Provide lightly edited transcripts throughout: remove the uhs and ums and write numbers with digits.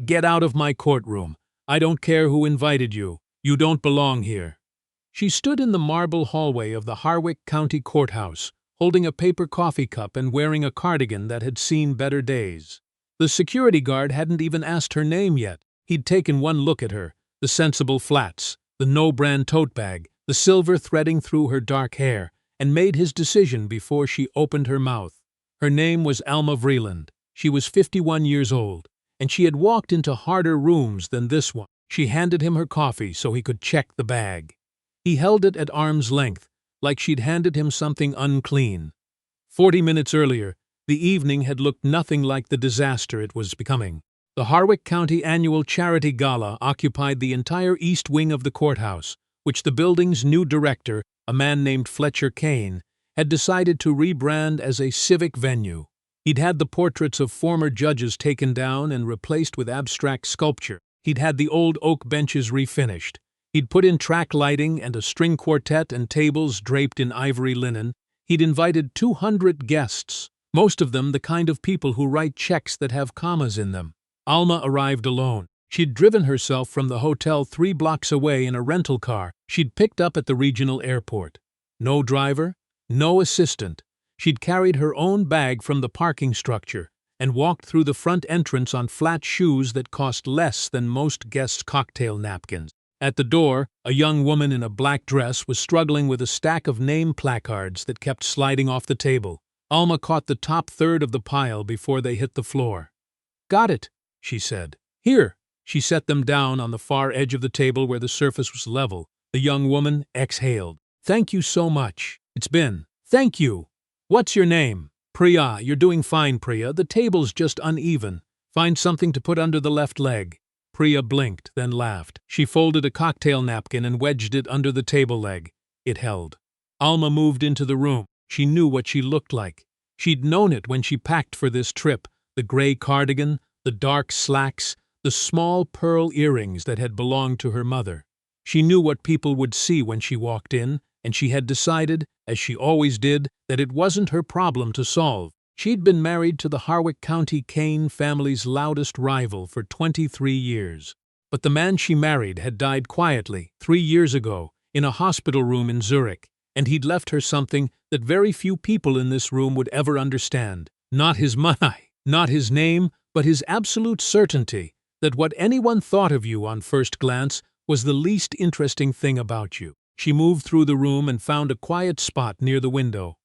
"Get out of my courtroom. I don't care who invited you. You don't belong here." She stood in the marble hallway of the Harwick County Courthouse, holding a paper coffee cup and wearing a cardigan that had seen better days. The security guard hadn't even asked her name yet. He'd taken one look at her, the sensible flats, the no-brand tote bag, the silver threading through her dark hair, and made his decision before she opened her mouth. Her name was Alma Vreeland. She was 51 years old, and she had walked into harder rooms than this one. She handed him her coffee so he could check the bag. He held it at arm's length, like she'd handed him something unclean. 40 minutes earlier, the evening had looked nothing like the disaster it was becoming. The Harwick County Annual Charity Gala occupied the entire east wing of the courthouse, which the building's new director, a man named Fletcher Kane, had decided to rebrand as a civic venue. He'd had the portraits of former judges taken down and replaced with abstract sculpture. He'd had the old oak benches refinished. He'd put in track lighting and a string quartet and tables draped in ivory linen. He'd invited 200 guests, most of them the kind of people who write checks that have commas in them. Alma arrived alone. She'd driven herself from the hotel 3 blocks away in a rental car she'd picked up at the regional airport. No driver, no assistant. She'd carried her own bag from the parking structure and walked through the front entrance on flat shoes that cost less than most guests' cocktail napkins. At the door, a young woman in a black dress was struggling with a stack of name placards that kept sliding off the table. Alma caught the top third of the pile before they hit the floor. "Got it," she said. "Here." She set them down on the far edge of the table where the surface was level. The young woman exhaled. "Thank you so much. It's been. Thank you. What's your name?" "Priya. You're doing fine, Priya. The table's just uneven. Find something to put under the left leg." Priya blinked, then laughed. She folded a cocktail napkin and wedged it under the table leg. It held. Alma moved into the room. She knew what she looked like. She'd known it when she packed for this trip. The gray cardigan, the dark slacks, the small pearl earrings that had belonged to her mother. She knew what people would see when she walked in, and she had decided, as she always did, that it wasn't her problem to solve. She'd been married to the Harwick County Kane family's loudest rival for 23 years. But the man she married had died quietly 3 years ago in a hospital room in Zurich, and he'd left her something that very few people in this room would ever understand. Not his money, not his name, but his absolute certainty that what anyone thought of you on first glance was the least interesting thing about you. She moved through the room and found a quiet spot near the window.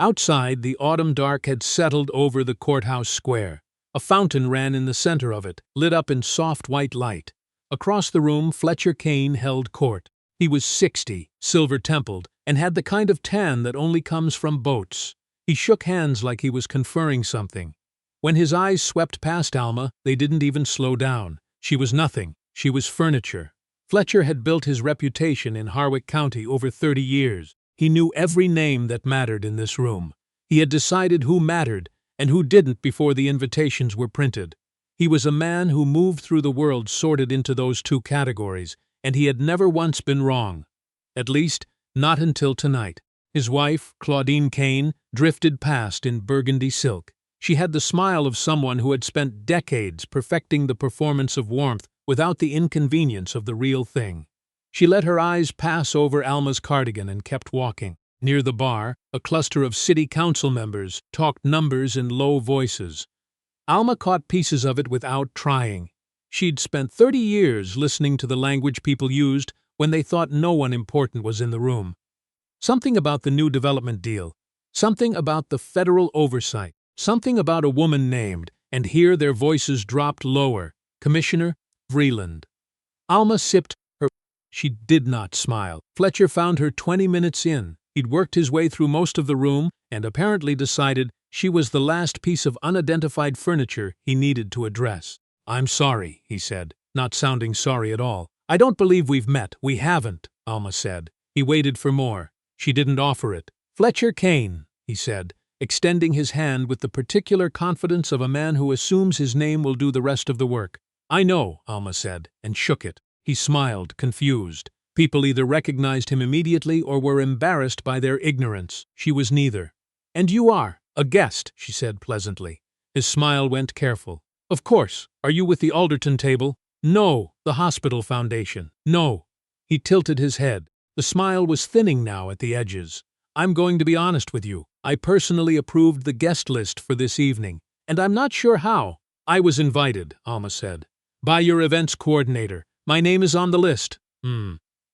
Outside, the autumn dark had settled over the courthouse square. A fountain ran in the center of it, lit up in soft white light. Across the room, Fletcher Kane held court. He was 60, silver-templed, and had the kind of tan that only comes from boats. He shook hands like he was conferring something. When his eyes swept past Alma, they didn't even slow down. She was nothing. She was furniture. Fletcher had built his reputation in Harwick County over 30 years. He knew every name that mattered in this room. He had decided who mattered and who didn't before the invitations were printed. He was a man who moved through the world sorted into those 2 categories, and he had never once been wrong. At least, not until tonight. His wife, Claudine Kane, drifted past in burgundy silk. She had the smile of someone who had spent decades perfecting the performance of warmth without the inconvenience of the real thing. She let her eyes pass over Alma's cardigan and kept walking. Near the bar, a cluster of city council members talked numbers in low voices. Alma caught pieces of it without trying. She'd spent 30 years listening to the language people used when they thought no one important was in the room. Something about the new development deal, something about the federal oversight, something about a woman named, and here their voices dropped lower, Commissioner Vreeland. Alma sipped her. She did not smile. Fletcher found her 20 minutes in. He'd worked his way through most of the room and apparently decided she was the last piece of unidentified furniture he needed to address. "I'm sorry," he said, not sounding sorry at all. "I don't believe we've met." "We haven't," Alma said. He waited for more. She didn't offer it. "Fletcher Kane," he said, extending his hand with the particular confidence of a man who assumes his name will do the rest of the work. "I know," Alma said, and shook it. He smiled, confused. People either recognized him immediately or were embarrassed by their ignorance. She was neither. "And you are a guest," she said pleasantly. His smile went careful. Of course. Are you with the Alderton table? No. The Hospital Foundation? No. He tilted his head. The smile was thinning now at the edges. I'm going to be honest with you. I personally approved the guest list for this evening, and I'm not sure how. I was invited, Alma said. By your events coordinator. My name is on the list.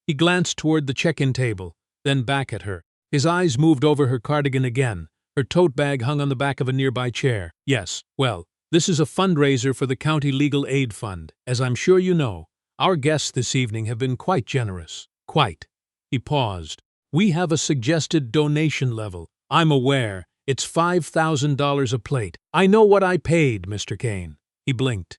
He glanced toward the check-in table, then back at her. His eyes moved over her cardigan again. Her tote bag hung on the back of a nearby chair. Yes, well, this is a fundraiser for the County Legal Aid Fund. As I'm sure you know, our guests this evening have been quite generous. Quite. He paused. We have a suggested donation level. I'm aware. It's $5,000 a plate. I know what I paid, Mr. Kane. He blinked.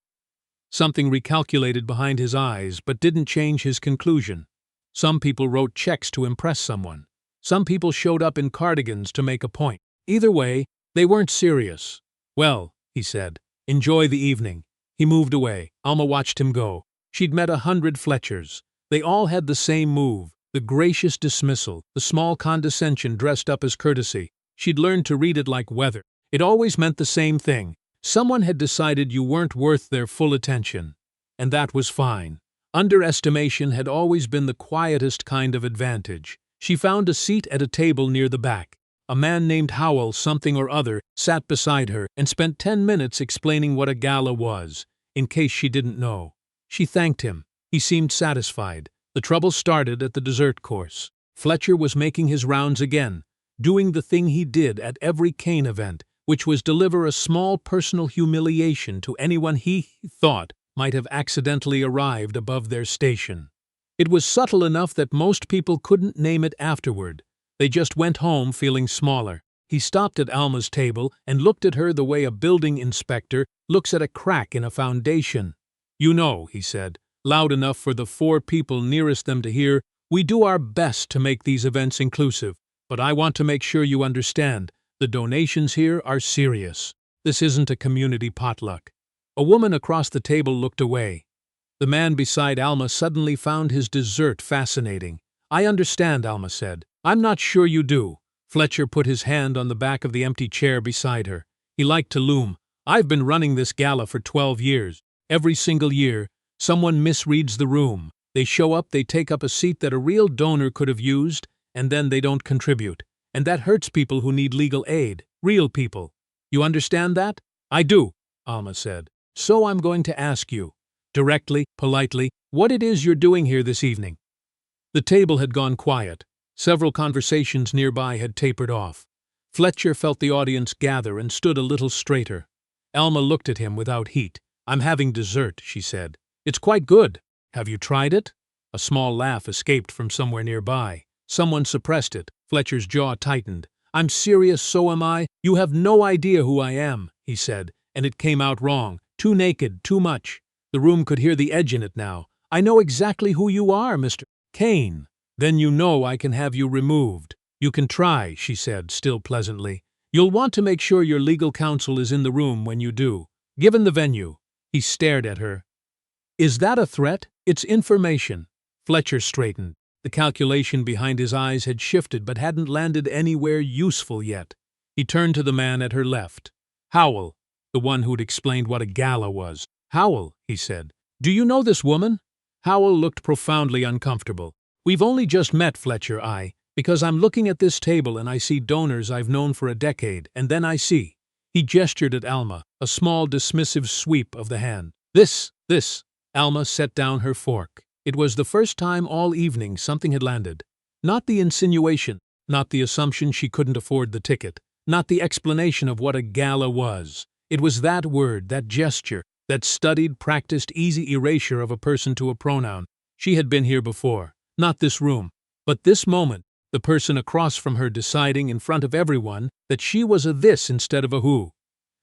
Something recalculated behind his eyes, but didn't change his conclusion. Some people wrote checks to impress someone. Some people showed up in cardigans to make a point. Either way, they weren't serious. Well, he said, enjoy the evening. He moved away. Alma watched him go. She'd met 100 Fletchers. They all had the same move, the gracious dismissal, the small condescension dressed up as courtesy. She'd learned to read it like weather. It always meant the same thing. Someone had decided you weren't worth their full attention. And that was fine. Underestimation had always been the quietest kind of advantage. She found a seat at a table near the back. A man named Howell something or other sat beside her and spent 10 minutes explaining what a gala was, in case she didn't know. She thanked him. He seemed satisfied. The trouble started at the dessert course. Fletcher was making his rounds again, doing the thing he did at every Kane event, which was deliver a small personal humiliation to anyone he thought might have accidentally arrived above their station. It was subtle enough that most people couldn't name it afterward. They just went home feeling smaller. He stopped at Alma's table and looked at her the way a building inspector looks at a crack in a foundation. You know, he said, loud enough for the 4 people nearest them to hear, we do our best to make these events inclusive, but I want to make sure you understand, the donations here are serious. This isn't a community potluck. A woman across the table looked away. The man beside Alma suddenly found his dessert fascinating. I understand, Alma said. I'm not sure you do. Fletcher put his hand on the back of the empty chair beside her. He liked to loom. I've been running this gala for 12 years. Every single year, someone misreads the room. They show up, they take up a seat that a real donor could have used, and then they don't contribute. And that hurts people who need legal aid. Real people. You understand that? I do, Alma said. So I'm going to ask you, directly, politely, what it is you're doing here this evening. The table had gone quiet. Several conversations nearby had tapered off. Fletcher felt the audience gather and stood a little straighter. Alma looked at him without heat. I'm having dessert, she said. It's quite good. Have you tried it? A small laugh escaped from somewhere nearby. Someone suppressed it. Fletcher's jaw tightened. I'm serious, so am I. You have no idea who I am, he said, and it came out wrong. Too naked, too much. The room could hear the edge in it now. I know exactly who you are, Mr. Kane. Then you know I can have you removed. You can try, she said, still pleasantly. You'll want to make sure your legal counsel is in the room when you do. Given the venue. He stared at her. Is that a threat? It's information. Fletcher straightened. The calculation behind his eyes had shifted but hadn't landed anywhere useful yet. He turned to the man at her left. Howell, the one who'd explained what a gala was. Howell, he said, do you know this woman? Howell looked profoundly uncomfortable. We've only just met, Fletcher, because I'm looking at this table and I see donors I've known for a decade, and then I see. He gestured at Alma, a small dismissive sweep of the hand. This. Alma set down her fork. It was the first time all evening something had landed. Not the insinuation, not the assumption she couldn't afford the ticket, not the explanation of what a gala was. It was that word, that gesture, that studied, practiced, easy erasure of a person to a pronoun. She had been here before. Not this room, but this moment, the person across from her deciding in front of everyone that she was a this instead of a who.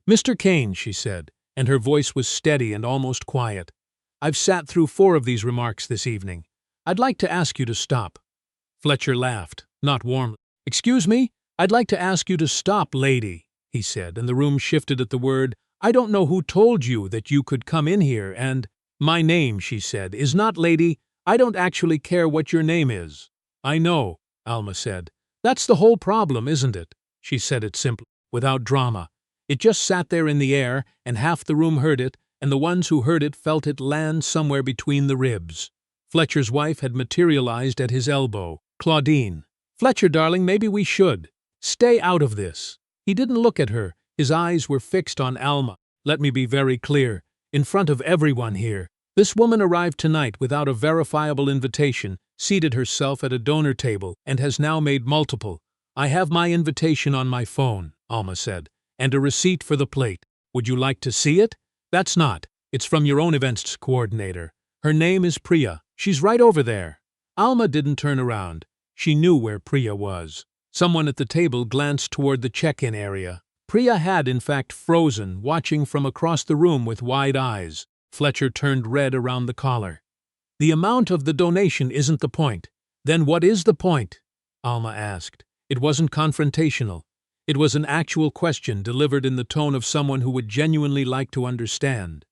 Mr. Kane, she said, and her voice was steady and almost quiet. I've sat through 4 of these remarks this evening. I'd like to ask you to stop. Fletcher laughed, not warmly. Excuse me? I'd like to ask you to stop, lady, he said, and the room shifted at the word. I don't know who told you that you could come in here and… My name, she said, is not lady. I don't actually care what your name is. I know, Alma said. That's the whole problem, isn't it? She said it simply, without drama. It just sat there in the air, and half the room heard it, and the ones who heard it felt it land somewhere between the ribs. Fletcher's wife had materialized at his elbow. "Claudine." "Fletcher, darling, maybe we should. Stay out of this." He didn't look at her. His eyes were fixed on Alma. "Let me be very clear. In front of everyone here. This woman arrived tonight without a verifiable invitation, seated herself at a donor table, and has now made multiple. I have my invitation on my phone," Alma said, "and a receipt for the plate. Would you like to see it?" "That's not. It's from your own events coordinator. Her name is Priya. She's right over there." Alma didn't turn around. She knew where Priya was. Someone at the table glanced toward the check-in area. Priya had, in fact, frozen, watching from across the room with wide eyes. Fletcher turned red around the collar. "The amount of the donation isn't the point." "Then what is the point?" Alma asked. It wasn't confrontational. It was an actual question delivered in the tone of someone who would genuinely like to understand.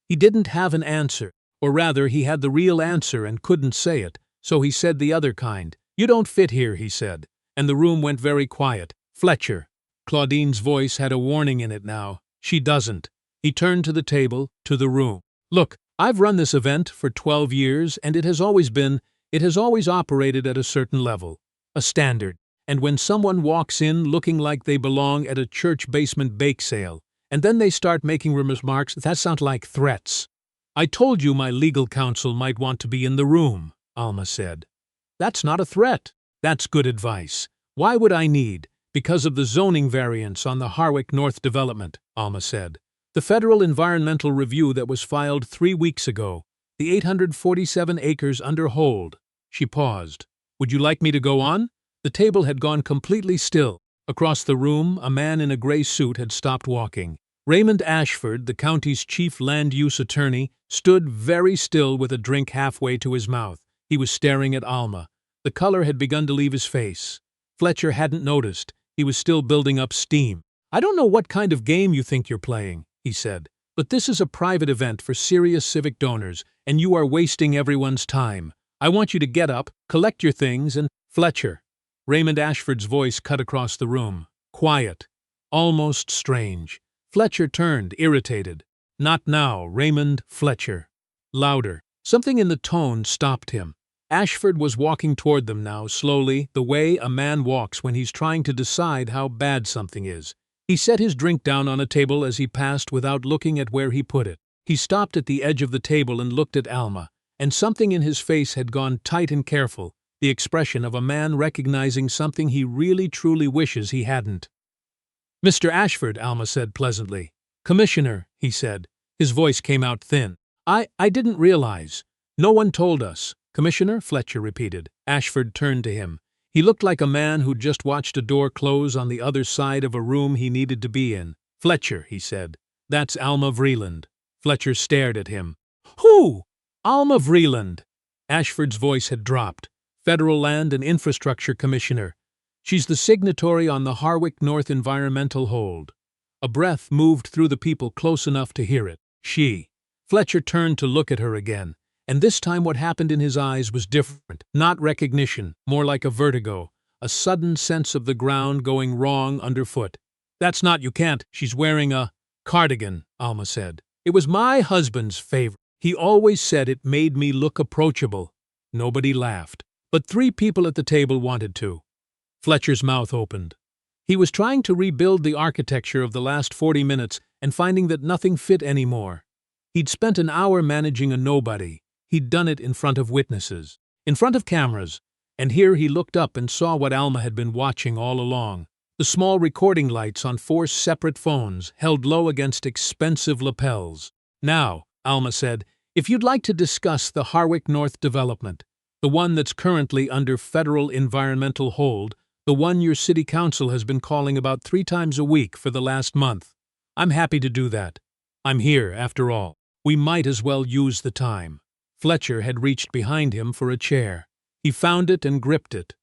He didn't have an answer, or rather, he had the real answer and couldn't say it, so he said the other kind. "You don't fit here," he said, and the room went very quiet. "Fletcher." Claudine's voice had a warning in it now. "She doesn't." He turned to the table, to the room. "Look, I've run this event for 12 years, and it has always operated at a certain level, a standard. And when someone walks in looking like they belong at a church basement bake sale, and then they start making remarks that sound like threats." "I told you my legal counsel might want to be in the room," Alma said. "That's not a threat. That's good advice. Why would I need? Because of the zoning variance on the Harwick North development," Alma said. "The federal environmental review that was filed 3 weeks ago. The 847 acres under hold." She paused. "Would you like me to go on?" The table had gone completely still. Across the room, a man in a gray suit had stopped walking. Raymond Ashford, the county's chief land use attorney, stood very still with a drink halfway to his mouth. He was staring at Alma. The color had begun to leave his face. Fletcher hadn't noticed. He was still building up steam. "I don't know what kind of game you think you're playing," he said, "but this is a private event for serious civic donors, and you are wasting everyone's time. I want you to get up, collect your things, and—" "Fletcher." Raymond Ashford's voice cut across the room. Quiet. Almost strange. Fletcher turned, irritated. "Not now, Raymond Fletcher." Louder. Something in the tone stopped him. Ashford was walking toward them now, slowly, the way a man walks when he's trying to decide how bad something is. He set his drink down on a table as he passed without looking at where he put it. He stopped at the edge of the table and looked at Alma, and something in his face had gone tight and careful, the expression of a man recognizing something he really truly wishes he hadn't. "Mr. Ashford," Alma said pleasantly. "Commissioner," he said. His voice came out thin. I didn't realize. No one told us." "Commissioner?" Fletcher repeated. Ashford turned to him. He looked like a man who'd just watched a door close on the other side of a room he needed to be in. "Fletcher," he said. "That's Alma Vreeland." Fletcher stared at him. "Who?" "Alma Vreeland." Ashford's voice had dropped. "Federal Land and Infrastructure Commissioner. She's the signatory on the Harwick North environmental hold." A breath moved through the people close enough to hear it. "She." Fletcher turned to look at her again, and this time what happened in his eyes was different. Not recognition, more like a vertigo, a sudden sense of the ground going wrong underfoot. "That's not, you can't. She's wearing a cardigan," Alma said. "It was my husband's favorite. He always said it made me look approachable." Nobody laughed, but 3 people at the table wanted to. Fletcher's mouth opened. He was trying to rebuild the architecture of the last 40 minutes and finding that nothing fit anymore. He'd spent an hour managing a nobody. He'd done it in front of witnesses, in front of cameras, and here he looked up and saw what Alma had been watching all along. The small recording lights on 4 separate phones, held low against expensive lapels. "Now," Alma said, "if you'd like to discuss the Harwick North development, the one that's currently under federal environmental hold, the one your city council has been calling about 3 times a week for the last month, I'm happy to do that. I'm here, after all. We might as well use the time." Fletcher had reached behind him for a chair. He found it and gripped it.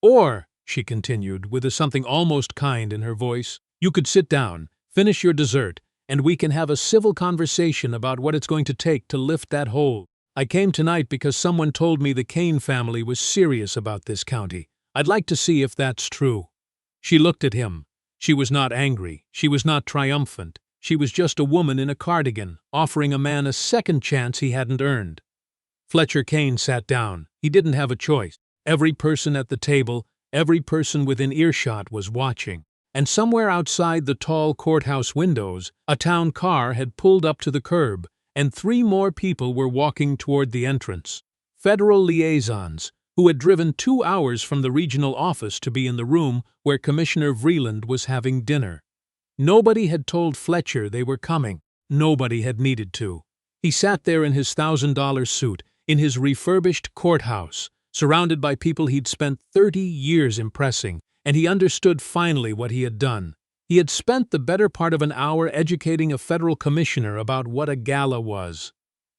"Or," she continued, with something almost kind in her voice, "you could sit down, finish your dessert, and we can have a civil conversation about what it's going to take to lift that hold. I came tonight because someone told me the Kane family was serious about this county. I'd like to see if that's true." She looked at him. She was not angry. She was not triumphant. She was just a woman in a cardigan, offering a man a second chance he hadn't earned. Fletcher Kane sat down. He didn't have a choice. Every person at the table, every person within earshot was watching. And somewhere outside the tall courthouse windows, a town car had pulled up to the curb, and 3 more people were walking toward the entrance. Federal liaisons, who had driven 2 hours from the regional office to be in the room where Commissioner Vreeland was having dinner. Nobody had told Fletcher they were coming. Nobody had needed to. He sat there in his $1,000 suit, in his refurbished courthouse, surrounded by people he'd spent 30 years impressing, and he understood finally what he had done. He had spent the better part of an hour educating a federal commissioner about what a gala was.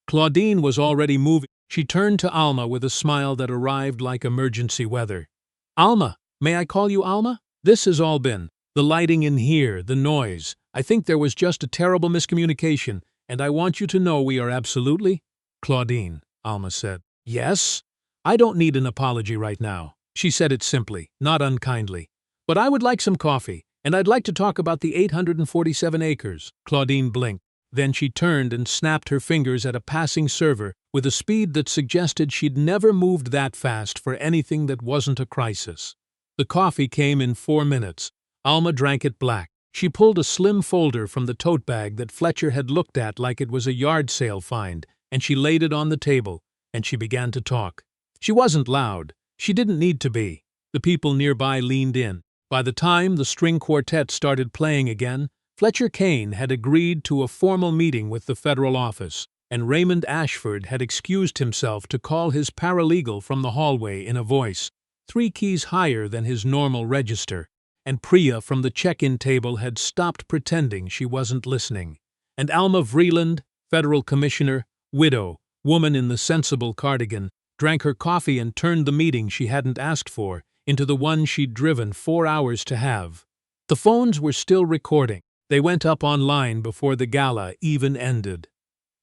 Claudine was already moving. She turned to Alma with a smile that arrived like emergency weather. "Alma, may I call you Alma? This has all been. The lighting in here, the noise. I think there was just a terrible miscommunication, and I want you to know we are absolutely—" "Claudine," Alma said. "Yes? I don't need an apology right now." She said it simply, not unkindly. "But I would like some coffee, and I'd like to talk about the 847 acres. Claudine blinked. Then she turned and snapped her fingers at a passing server with a speed that suggested she'd never moved that fast for anything that wasn't a crisis. The coffee came in 4 minutes. Alma drank it black. She pulled a slim folder from the tote bag that Fletcher had looked at like it was a yard sale find, and she laid it on the table, and she began to talk. She wasn't loud. She didn't need to be. The people nearby leaned in. By the time the string quartet started playing again, Fletcher Kane had agreed to a formal meeting with the federal office, and Raymond Ashford had excused himself to call his paralegal from the hallway in a voice 3 keys higher than his normal register, and Priya from the check-in table had stopped pretending she wasn't listening. And Alma Vreeland, federal commissioner, widow, woman in the sensible cardigan, drank her coffee and turned the meeting she hadn't asked for into the one she'd driven 4 hours to have. The phones were still recording. They went up online before the gala even ended.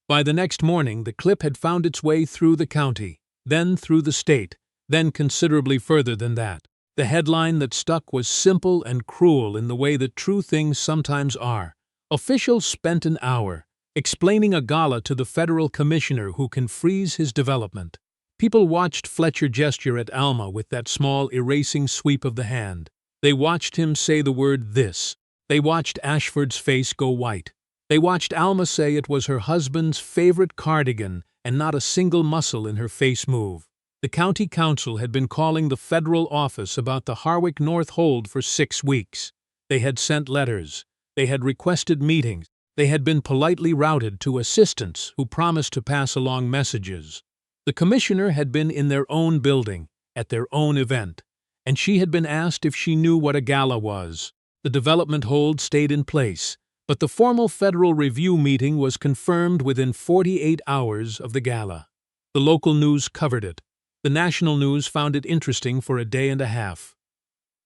By the next morning, the clip had found its way through the county, then through the state, then considerably further than that. The headline that stuck was simple and cruel in the way that true things sometimes are. Officials spent an hour explaining a gala to the federal commissioner who can freeze his development. People watched Fletcher gesture at Alma with that small erasing sweep of the hand. They watched him say the word "this." They watched Ashford's face go white. They watched Alma say it was her husband's favorite cardigan and not a single muscle in her face move. The county council had been calling the federal office about the Harwick North hold for 6 weeks. They had sent letters. They had requested meetings. They had been politely routed to assistants who promised to pass along messages. The commissioner had been in their own building, at their own event, and she had been asked if she knew what a gala was. The development hold stayed in place, but the formal federal review meeting was confirmed within 48 hours of the gala. The local news covered it. The national news found it interesting for a day and a half.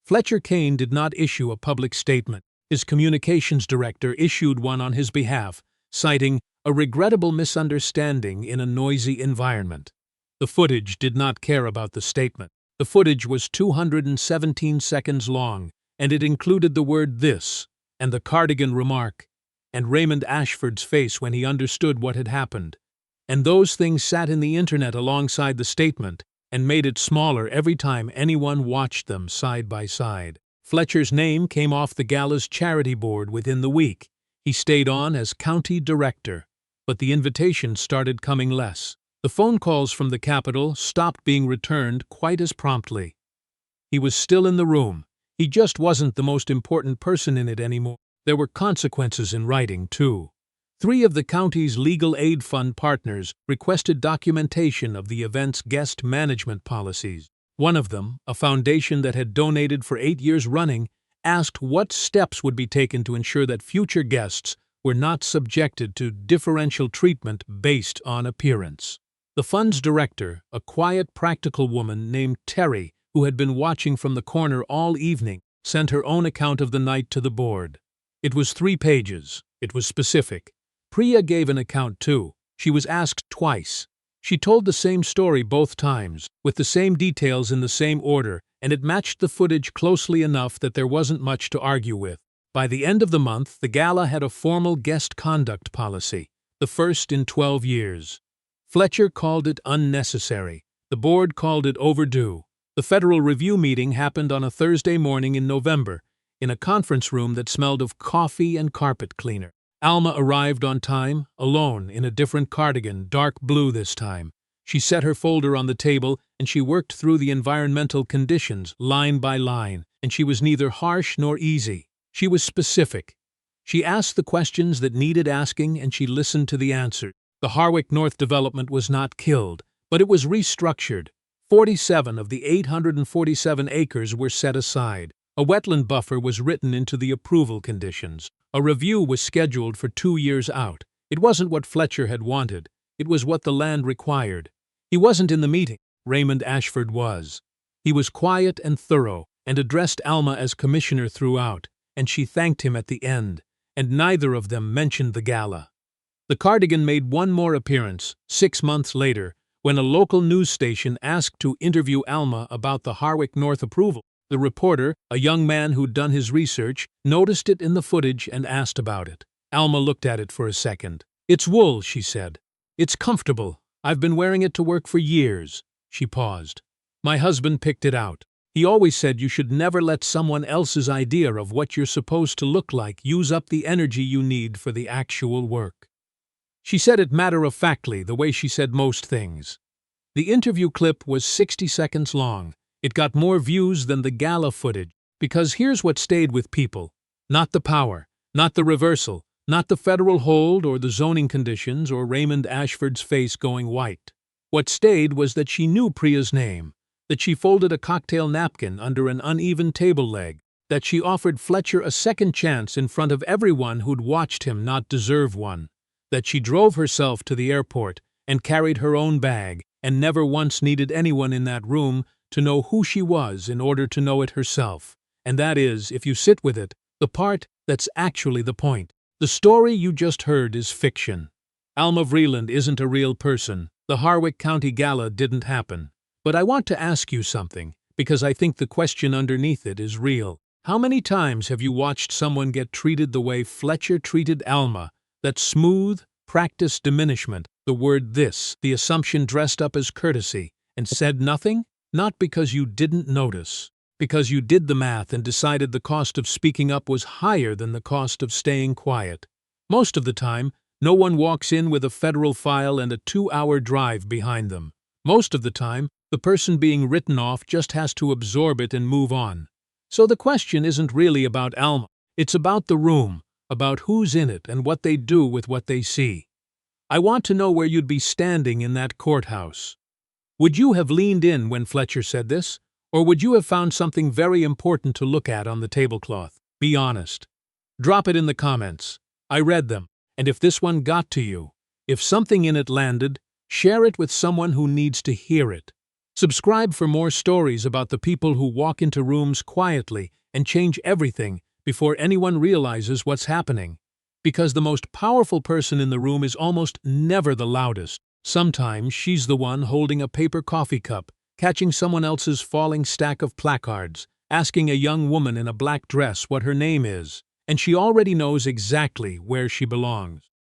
Fletcher Kane did not issue a public statement. His communications director issued one on his behalf, citing a regrettable misunderstanding in a noisy environment. The footage did not care about the statement. The footage was 217 seconds long, and it included the word "this," and the cardigan remark, and Raymond Ashford's face when he understood what had happened. And those things sat in the internet alongside the statement and made it smaller every time anyone watched them side by side. Fletcher's name came off the gala's charity board within the week. He stayed on as county director, but the invitations started coming less. The phone calls from the Capitol stopped being returned quite as promptly. He was still in the room. He just wasn't the most important person in it anymore. There were consequences in writing, too. 3 of the county's legal aid fund partners requested documentation of the event's guest management policies. One of them, a foundation that had donated for 8 years running, asked what steps would be taken to ensure that future guests were not subjected to differential treatment based on appearance. The fund's director, a quiet, practical woman named Terry, who had been watching from the corner all evening, sent her own account of the night to the board. It was 3 pages. It was specific. Priya gave an account too. She was asked twice. She told the same story both times, with the same details in the same order, and it matched the footage closely enough that there wasn't much to argue with. By the end of the month, the gala had a formal guest conduct policy, the first in 12 years. Fletcher called it unnecessary. The board called it overdue. The Federal Review meeting happened on a Thursday morning in November, in a conference room that smelled of coffee and carpet cleaner. Alma arrived on time, alone, in a different cardigan, dark blue this time. She set her folder on the table, and she worked through the environmental conditions, line by line, and she was neither harsh nor easy. She was specific. She asked the questions that needed asking, and she listened to the answers. The Harwick North development was not killed, but it was restructured. 47 of the 847 acres were set aside. A wetland buffer was written into the approval conditions. A review was scheduled for 2 years out. It wasn't what Fletcher had wanted. It was what the land required. He wasn't in the meeting. Raymond Ashford was. He was quiet and thorough, and addressed Alma as commissioner throughout, and she thanked him at the end, and neither of them mentioned the gala. The cardigan made one more appearance, 6 months later, when a local news station asked to interview Alma about the Harwick North approval. The reporter, a young man who'd done his research, noticed it in the footage and asked about it. Alma looked at it for a second. "It's wool," she said. "It's comfortable. I've been wearing it to work for years." She paused. "My husband picked it out. He always said you should never let someone else's idea of what you're supposed to look like use up the energy you need for the actual work." She said it matter-of-factly, the way she said most things. The interview clip was 60 seconds long. It got more views than the gala footage, because here's what stayed with people. Not the power, not the reversal, not the federal hold or the zoning conditions or Raymond Ashford's face going white. What stayed was that she knew Priya's name, that she folded a cocktail napkin under an uneven table leg, that she offered Fletcher a second chance in front of everyone who'd watched him not deserve one, that she drove herself to the airport and carried her own bag and never once needed anyone in that room to know who she was in order to know it herself. And that is, if you sit with it, the part that's actually the point. The story you just heard is fiction. Alma Vreeland isn't a real person. The Harwick County Gala didn't happen. But I want to ask you something, because I think the question underneath it is real. How many times have you watched someone get treated the way Fletcher treated Alma? That smooth, practiced diminishment, the word "this," the assumption dressed up as courtesy, and said nothing? Not because you didn't notice. Because you did the math and decided the cost of speaking up was higher than the cost of staying quiet. Most of the time, no one walks in with a federal file and a 2-hour drive behind them. Most of the time, the person being written off just has to absorb it and move on. So the question isn't really about Alma. It's about the room, about who's in it and what they do with what they see. I want to know where you'd be standing in that courthouse. Would you have leaned in when Fletcher said this? Or would you have found something very important to look at on the tablecloth? Be honest. Drop it in the comments. I read them, and if this one got to you, if something in it landed, share it with someone who needs to hear it. Subscribe for more stories about the people who walk into rooms quietly and change everything before anyone realizes what's happening. Because the most powerful person in the room is almost never the loudest. Sometimes she's the one holding a paper coffee cup, catching someone else's falling stack of placards, asking a young woman in a black dress what her name is, and she already knows exactly where she belongs.